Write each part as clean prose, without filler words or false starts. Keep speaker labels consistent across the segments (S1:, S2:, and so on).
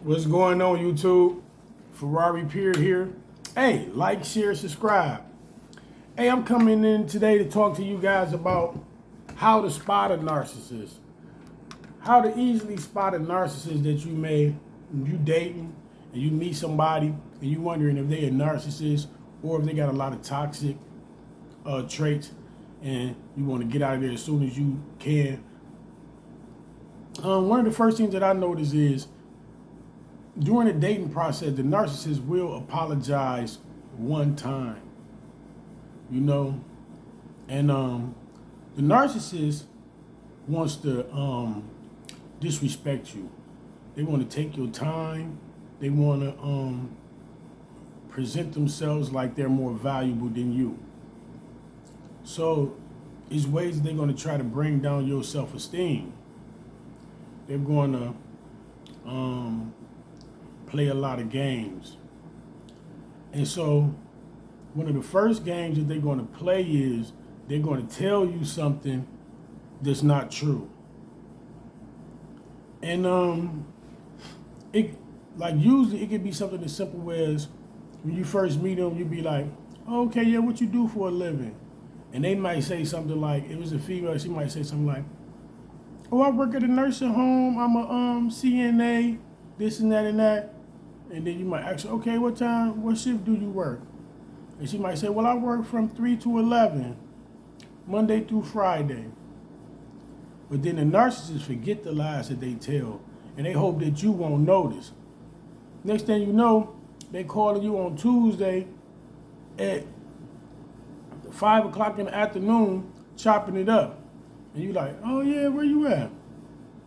S1: What's going on, YouTube? Ferrari Pier here. Hey, like, share, subscribe. Hey, I'm coming in today to talk to you guys about how to spot a narcissist. How to easily spot a narcissist that you dating and you meet somebody and you wondering if they a narcissist or if they got a lot of toxic traits and you want to get out of there as soon as you can. One of the first things that I notice is during the dating process, the narcissist will apologize one time, and the narcissist wants to disrespect you. They want to take your time. They want to present themselves like they're more valuable than you. So, it's ways they're going to try to bring down your self-esteem. They're going to play a lot of games. And so one of the first games that they're going to play is they're going to tell you something that's not true. And usually it could be something as simple as when you first meet them, you'd be like, oh, okay, yeah, what you do for a living? And they might say something like, it was a female, she might say something like, oh, I work at a nursing home, I'm a CNA, this and that and that. And then you might ask her, okay, what shift do you work? And she might say, well, I work from 3 to 11, Monday through Friday. But then the narcissists forget the lies that they tell, and they hope that you won't notice. Next thing you know, they calling you on Tuesday at 5 o'clock in the afternoon, chopping it up. And you like, oh yeah, where you at?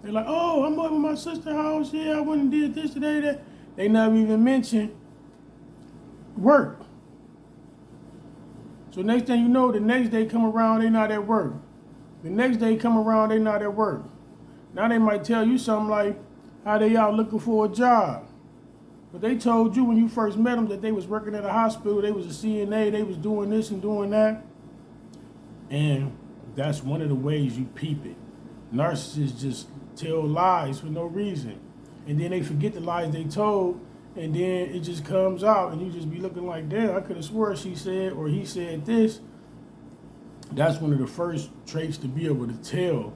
S1: They're like, oh, I'm up at my sister's house, yeah, I went and did this today, that. They never even mention work. So next thing you know, the next day come around, they not at work. The next day come around, they not at work. Now they might tell you something like how they out looking for a job. But they told you when you first met them that they was working at a hospital, they was a CNA, they was doing this and doing that. And that's one of the ways you peep it. Narcissists just tell lies for no reason. And then they forget the lies they told, and then it just comes out, and you just be looking like, damn, I could have swore she said or he said this. That's one of the first traits to be able to tell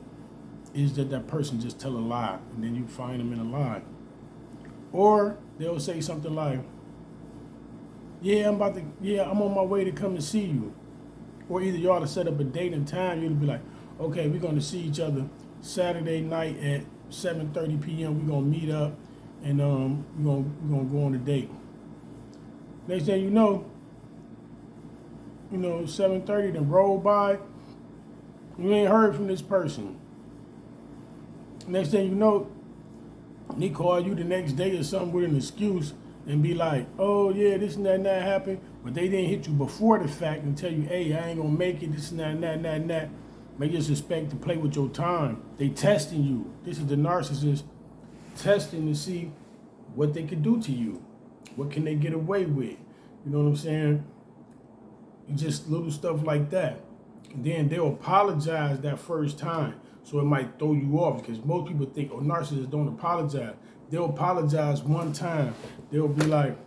S1: is that person just tell a lie, and then you find them in a lie. Or they'll say something like, yeah, I'm on my way to come and see you. Or either y'all to set up a date and time, you'll be like, okay, we're going to see each other Saturday night at 7:30 p.m. We're gonna meet up and we're gonna go on a date. Next thing you know, 7:30 then roll by. You ain't heard from this person. Next thing you know, they call you the next day or something with an excuse and be like, oh yeah, this and that happened, but they didn't hit you before the fact and tell you, hey, I ain't gonna make it, this and that. They just expect to play with your time. They testing you. This is the narcissist testing to see what they can do to you. What can they get away with? You know what I'm saying? Just little stuff like that. And then they'll apologize that first time. So it might throw you off because most people think, oh, narcissists don't apologize. They'll apologize one time. They'll be like,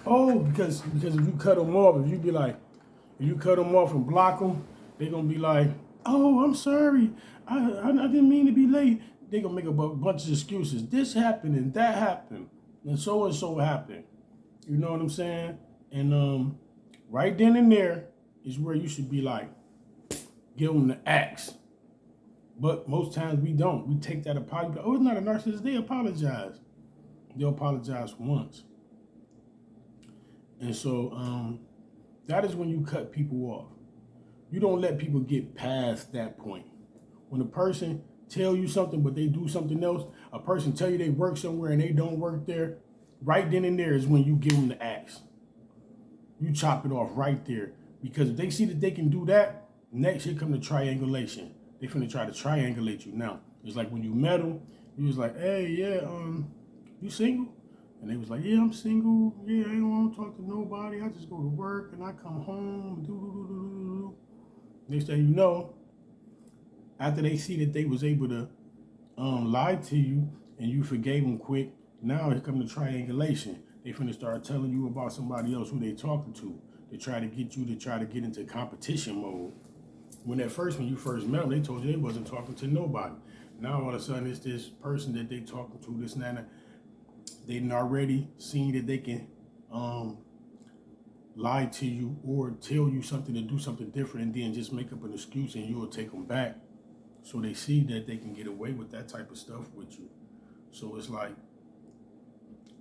S1: oh, because if you cut them off, if you cut them off and block them, they're going to be like, oh, I'm sorry. I didn't mean to be late. They're going to make a bunch of excuses. This happened and that happened. And so happened. You know what I'm saying? And right then and there is where you should be like, give them the axe. But most times we don't. We take that apology. Oh, it's not a narcissist. They apologize. They'll apologize once. And so that is when you cut people off. You don't let people get past that point. When a person tell you something but they do something else, a person tell you they work somewhere and they don't work there, right then and there is when you give them the axe. You chop it off right there. Because if they see that they can do that, next here come the triangulation. They finna try to triangulate you. Now, it's like when you met them, you was like, hey, yeah, you single? And they was like, yeah, I'm single. Yeah, I don't want to talk to nobody. I just go to work and I come home. Next thing you know, after they see that they was able to lie to you and you forgave them quick, Now here come the triangulation. They finna start telling you about somebody else who they talking to try to get you to try to get into competition mode. When you first met them, they told you they wasn't talking to nobody. Now all of a sudden it's this person that they talking to, this and that. They done already seen that they can lie to you or tell you something to do something different and then just make up an excuse and you'll take them back. So they see that they can get away with that type of stuff with you. So it's like,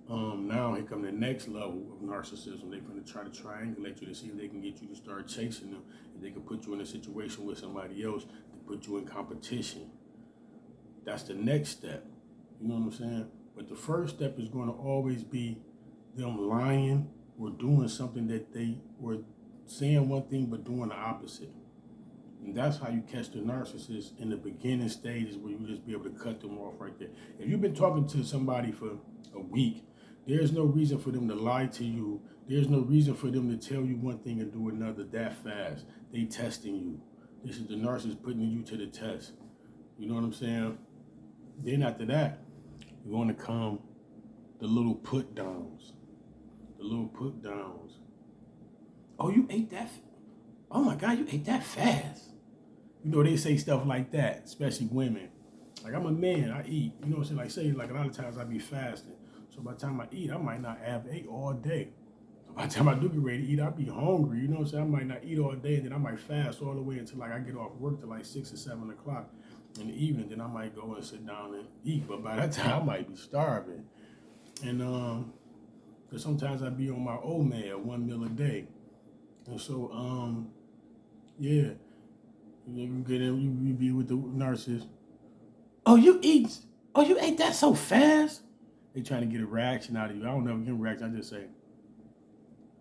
S1: now here come the next level of narcissism. They're going to try to triangulate you to see if they can get you to start chasing them. If they can put you in a situation with somebody else to put you in competition. That's the next step. You know what I'm saying? But the first step is going to always be them lying or doing something that they were saying one thing but doing the opposite. And that's how you catch the narcissist in the beginning stages, where you just be able to cut them off right there. If you've been talking to somebody for a week, there's no reason for them to lie to you. There's no reason for them to tell you one thing and do another that fast. They testing you. This is the narcissist putting you to the test. You know what I'm saying? Then after that, you're going to come the little put downs. The little put downs. Oh, you ate that? Oh my God, you ate that fast. You know, they say stuff like that, especially women. Like, I'm a man, I eat. You know what I'm saying? Like a lot of times I be fasting. So by the time I eat, I might not have ate all day. So by the time I do get ready to eat, I'll be hungry. You know what I'm saying? I might not eat all day, and then I might fast all the way until like I get off work till like 6 or 7 o'clock in the evening. Then I might go and sit down and eat. But by that time, I might be starving. And because sometimes I be on my oatmeal, 1 meal a day. And so, yeah. You get in, you be with the narcissist. Oh, you ate that so fast? They trying to get a reaction out of you. I don't never get a reaction. I just say,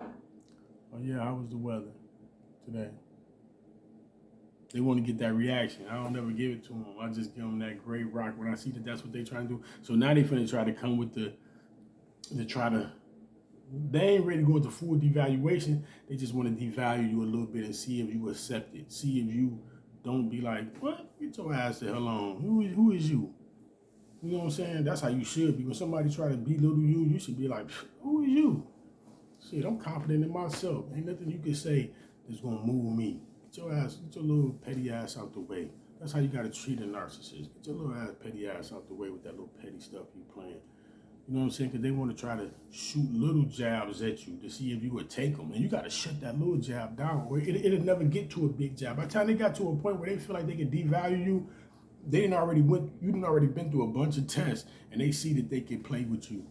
S1: oh yeah, how was the weather today? They want to get that reaction. I don't never give it to them. I just give them that great rock when I see that that's what they trying to do. So now they finna try to come with they ain't ready to go into full devaluation. They just want to devalue you a little bit and see if you accept it. See if you don't be like, what? Get your ass the hell on. Who is you? You know what I'm saying? That's how you should be. When somebody try to belittle you, you should be like, who is you? Shit, I'm confident in myself. Ain't nothing you can say that's gonna move me. Get your little petty ass out the way. That's how you gotta treat a narcissist. Get your little petty ass out the way with that little petty stuff you playing. You know what I'm saying? Because they want to try to shoot little jabs at you to see if you would take them. And you got to shut that little jab down, or it'll never get to a big jab. By the time they got to a point where they feel like they can devalue you, you done already been through a bunch of tests, and they see that they can play with you.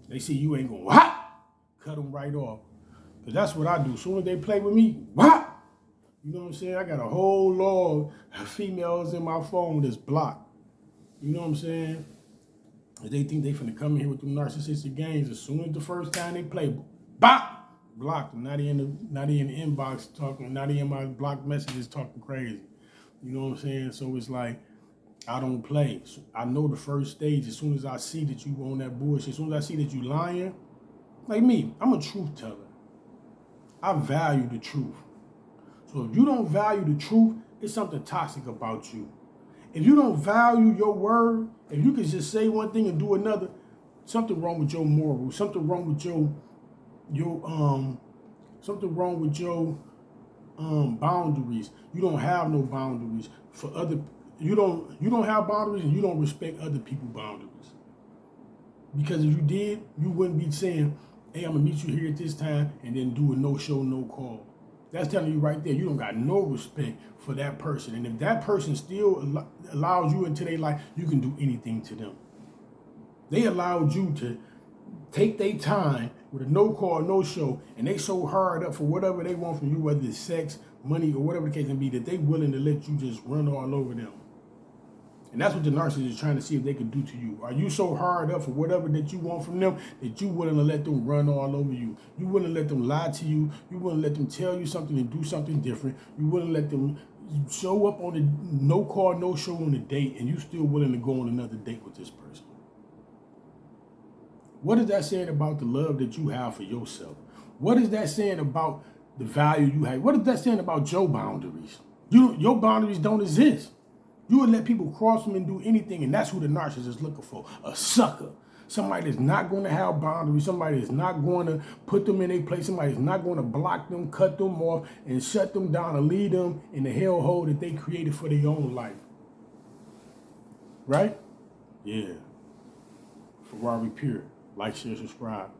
S1: They see you ain't going, what? Cut them right off. Because that's what I do. As soon as they play with me, what? You know what I'm saying? I got a whole log of females in my phone that's blocked. You know what I'm saying? They think they finna come in here with them narcissistic games. As soon as the first time they play, bop, block them. Not in the inbox talking, not in my blocked messages talking crazy. You know what I'm saying? So it's like, I don't play. So I know the first stage. As soon as I see that you on that bullshit, as soon as I see that you lying, like me, I'm a truth teller. I value the truth. So if you don't value the truth, it's something toxic about you. If you don't value your word, if you can just say one thing and do another, something wrong with your morals, something wrong with your boundaries. You don't have no boundaries for other. You don't have boundaries, and you don't respect other people's boundaries. Because if you did, you wouldn't be saying, "Hey, I'm gonna meet you here at this time," and then do a no show, no call. That's telling you right there, you don't got no respect for that person. And if that person still allows you into their life, you can do anything to them. They allowed you to take their time with a no call, no show, and they so hard up for whatever they want from you, whether it's sex, money, or whatever the case may be, that they willing to let you just run all over them. And that's what the narcissist is trying to see if they can do to you. Are you so hard up for whatever that you want from them that you willing to let them run all over you? You willing to let them lie to you? You willing to let them tell you something and do something different? You willing to let them show up on a no call, no show on a date, and you still willing to go on another date with this person? What is that saying about the love that you have for yourself? What is that saying about the value you have? What is that saying about your boundaries? Your boundaries don't exist. You would let people cross them and do anything, and that's who the narcissist is looking for, a sucker. Somebody that's not going to have boundaries, somebody that's not going to put them in their place, somebody that's not going to block them, cut them off, and shut them down and lead them in the hellhole that they created for their own life. Right? Yeah. Ferrari Pure. Like, share, subscribe.